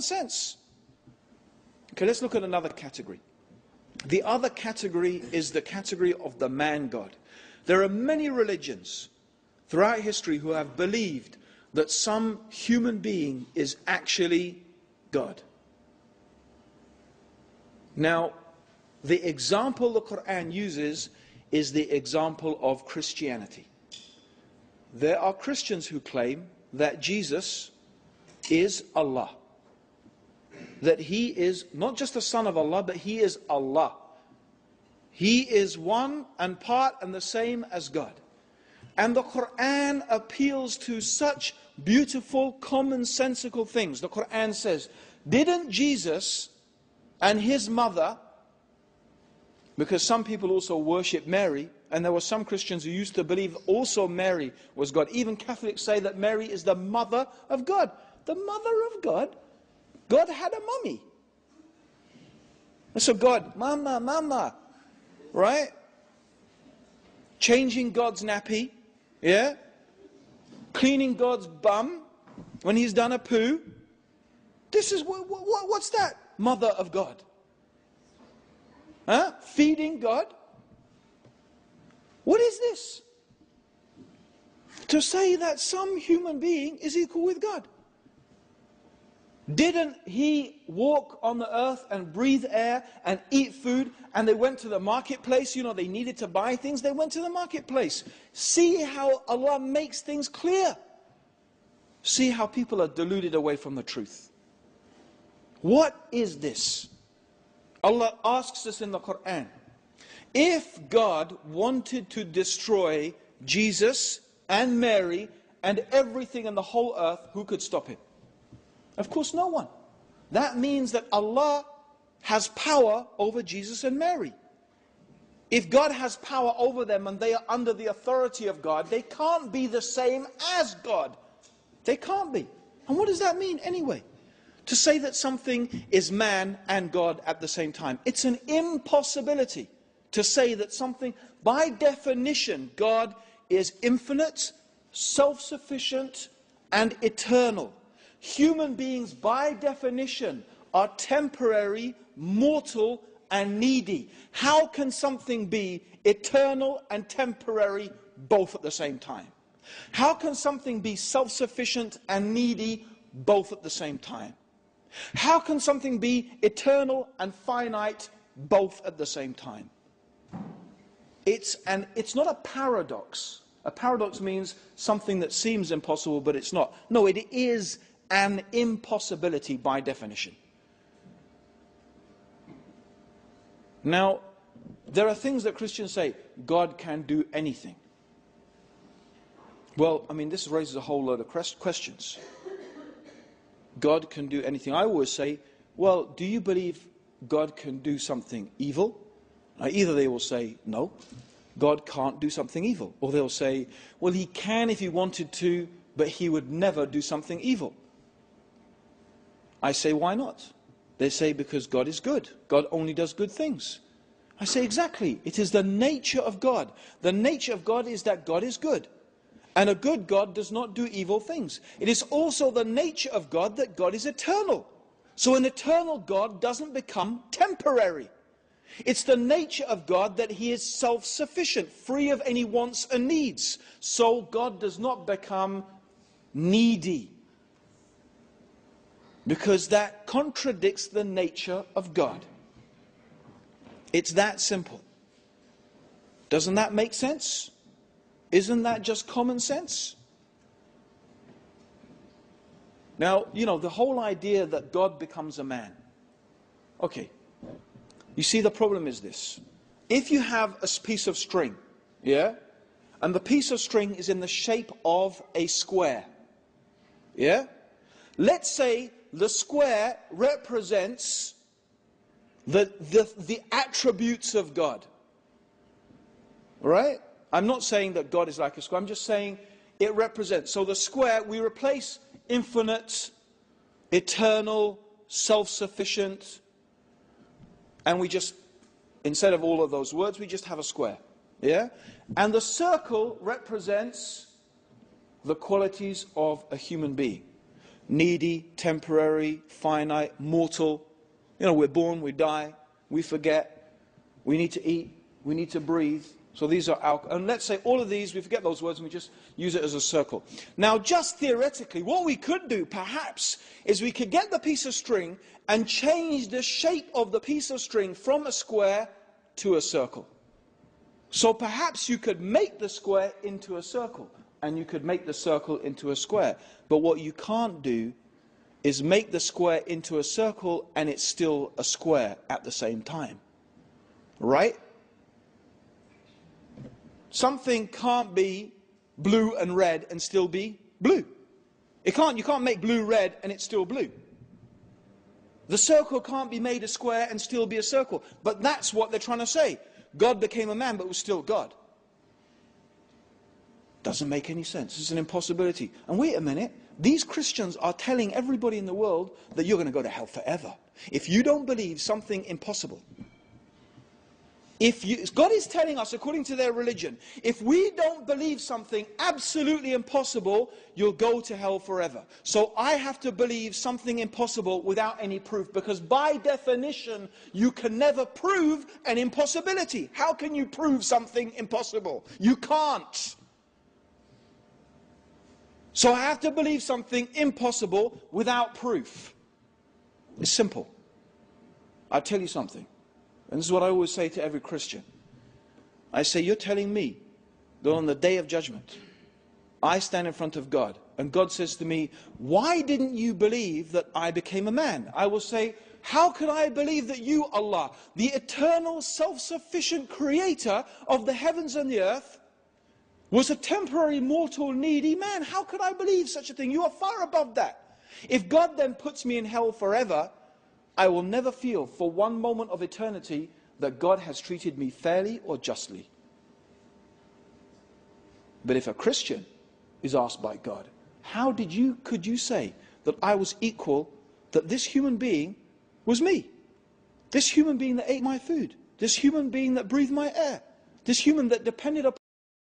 sense. Okay, let's look at another category. The other category is the category of the man God. There are many religions throughout history who have believed that some human being is actually God. Now, the example the Quran uses is the example of Christianity. There are Christians who claim that Jesus is Allah. That he is not just the son of Allah, but he is Allah. He is one and part and the same as God. And the Quran appeals to such beautiful, commonsensical things. The Quran says, didn't Jesus and his mother, because some people also worship Mary, and there were some Christians who used to believe also Mary was God. Even Catholics say that Mary is the mother of God. The mother of God? God had a mummy. So God, mama, mama, right? Changing God's nappy, yeah? Cleaning God's bum when he's done a poo. This is, what's that? Mother of God. Huh? Feeding God. What is this? To say that some human being is equal with God. Didn't he walk on the earth and breathe air and eat food? And they went to the marketplace. You know, they needed to buy things. They went to the marketplace. See how Allah makes things clear. See how people are deluded away from the truth. What is this? Allah asks us in the Quran, if God wanted to destroy Jesus and Mary and everything in the whole earth, who could stop him? Of course, no one. That means that Allah has power over Jesus and Mary. If God has power over them and they are under the authority of God, they can't be the same as God. They can't be. And what does that mean anyway? To say that something is man and God at the same time. It's an impossibility to say that something, by definition, God is infinite, self-sufficient, and eternal. Human beings, by definition, are temporary, mortal, and needy. How can something be eternal and temporary both at the same time? How can something be self-sufficient and needy both at the same time? How can something be eternal and finite both at the same time? It's not a paradox. A paradox means something that seems impossible, but it's not. No, it is an impossibility by definition. Now, there are things that Christians say, God can do anything. Well, I mean, this raises a whole load of questions. God can do anything. I always say, well, do you believe God can do something evil? Now, either they will say, no, God can't do something evil. Or they'll say, well, he can if he wanted to, but he would never do something evil. I say, why not? They say, because God is good. God only does good things. I say, exactly. It is the nature of God. The nature of God is that God is good. And a good God does not do evil things. It is also the nature of God that God is eternal. So an eternal God doesn't become temporary. It's the nature of God that he is self-sufficient, free of any wants and needs. So God does not become needy. Because that contradicts the nature of God. It's that simple. Doesn't that make sense? Isn't that just common sense? Now, you know, the whole idea that God becomes a man. Okay. You see, the problem is this. If you have a piece of string, yeah, and the piece of string is in the shape of a square, yeah, let's say the square represents the attributes of God. Right? I'm not saying that God is like a square. I'm just saying it represents. So the square, we replace infinite, eternal, self-sufficient, and we just, instead of all of those words, we just have a square. Yeah? And the circle represents the qualities of a human being. needy, temporary, finite, mortal. You know, we're born, we die, we forget, we need to eat, we need to breathe. So these are our, and let's say all of these, we forget those words and we just use it as a circle. Now, just theoretically, what we could do, perhaps, is we could get the piece of string and change the shape of the piece of string from a square to a circle. So perhaps you could make the square into a circle, and you could make the circle into a square. But what you can't do is make the square into a circle and it's still a square at the same time. Right? Something can't be blue and red and still be blue. You can't make blue red and it's still blue. The circle can't be made a square and still be a circle. But that's what they're trying to say. God became a man but was still God. Doesn't make any sense. It's an impossibility. And wait a minute. These Christians are telling everybody in the world that you're going to go to hell forever if you don't believe something impossible. God is telling us, according to their religion, if we don't believe something absolutely impossible, you'll go to hell forever. So I have to believe something impossible without any proof, because by definition, you can never prove an impossibility. How can you prove something impossible? You can't. So I have to believe something impossible without proof. It's simple. I'll tell you something. And this is what I always say to every Christian. I say, you're telling me that on the day of judgment, I stand in front of God, and God says to me, why didn't you believe that I became a man? I will say, how could I believe that you, Allah, the eternal, self-sufficient creator of the heavens and the earth, was a temporary, mortal, needy man? How could I believe such a thing? You are far above that. If God then puts me in hell forever, I will never feel for one moment of eternity that God has treated me fairly or justly. But if a Christian is asked by God, how could you say that I was equal, that this human being was me? This human being that ate my food, this human being that breathed my air, this human that depended upon